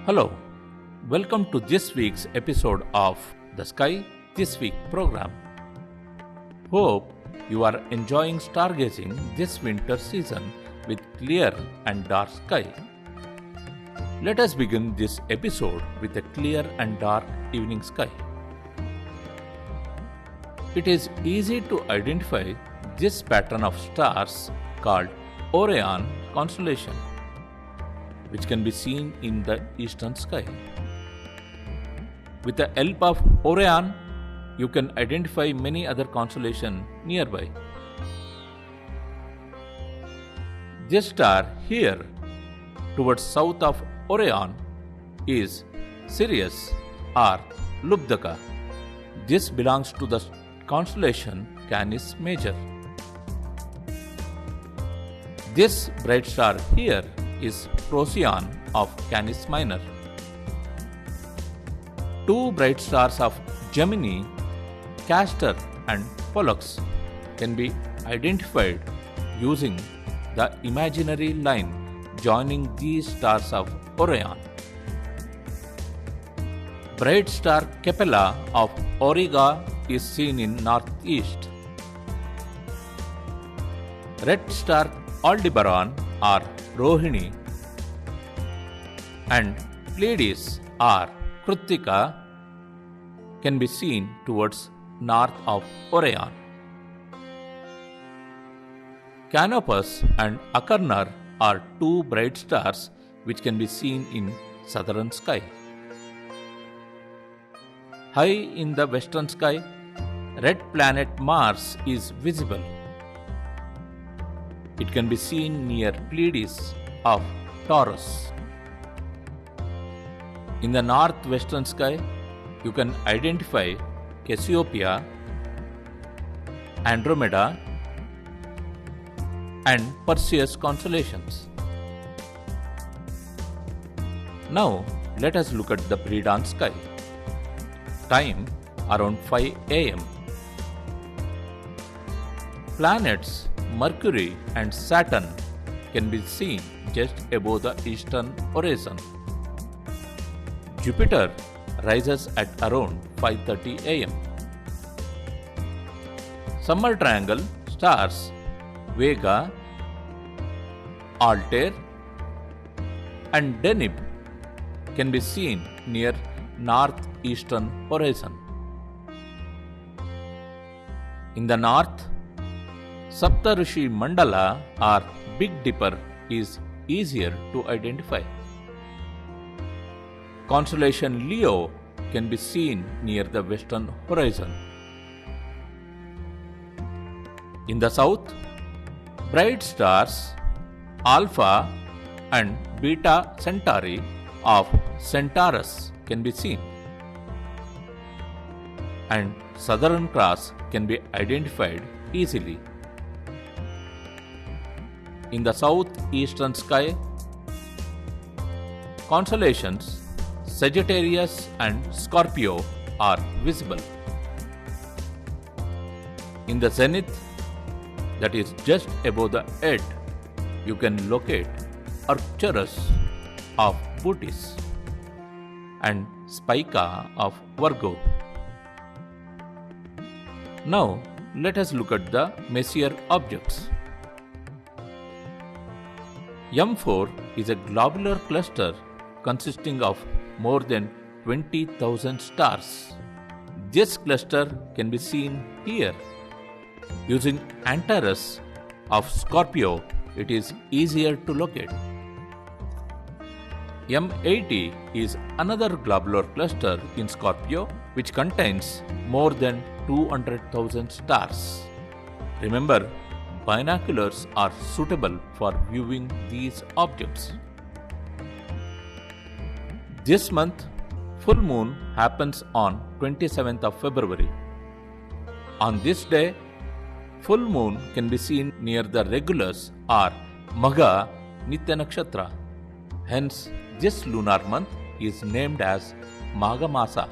Hello, welcome to this week's episode of the Sky This Week program. Hope you are enjoying stargazing this winter season with clear and dark sky. Let us begin this episode with a clear and dark evening sky. It is easy to identify this pattern of stars called Orion constellation, which can be seen in the eastern sky. With the help of Orion, you can identify many other constellations nearby. This star here, towards south of Orion, is Sirius or Lubdaka. This belongs to the constellation Canis Major. This bright star here is Procyon of Canis Minor. Two bright stars of Gemini, Castor and Pollux, can be identified using the imaginary line joining these stars of Orion. Bright star Capella of Auriga is seen in northeast. Red star Aldebaran or Rohini and Pleiades or Krutika can be seen towards north of Orion. Canopus and Achernar are two bright stars which can be seen in southern sky. High in the western sky, red planet Mars is visible. It can be seen near Pleiades of Taurus. In the northwestern sky, you can identify Cassiopeia, Andromeda, and Perseus constellations. Now, let us look at the pre-dawn sky. Time around 5 am. Planets Mercury and Saturn can be seen just above the eastern horizon. Jupiter rises at around 5:30 am. Summer triangle stars Vega, Altair, and Deneb can be seen near northeastern horizon. In the north, Saptarishi Mandala or Big Dipper is easier to identify. Constellation Leo can be seen near the western horizon. In the south, bright stars Alpha and Beta Centauri of Centaurus can be seen, and Southern Cross can be identified easily. In the southeastern sky, constellations Sagittarius and Scorpio are visible. In the zenith, that is just above the head, you can locate Arcturus of Bootes and Spica of Virgo. Now, let us look at the Messier objects. M4 is a globular cluster consisting of more than 20,000 stars. This cluster can be seen here. Using Antares of Scorpio, it is easier to locate. M80 is another globular cluster in Scorpio which contains more than 200,000 stars. Remember, binoculars are suitable for viewing these objects. This month, full moon happens on 27th of February. On this day, full moon can be seen near the Regulus or Magha Nitya Nakshatra. Hence, this lunar month is named as Magha Masa.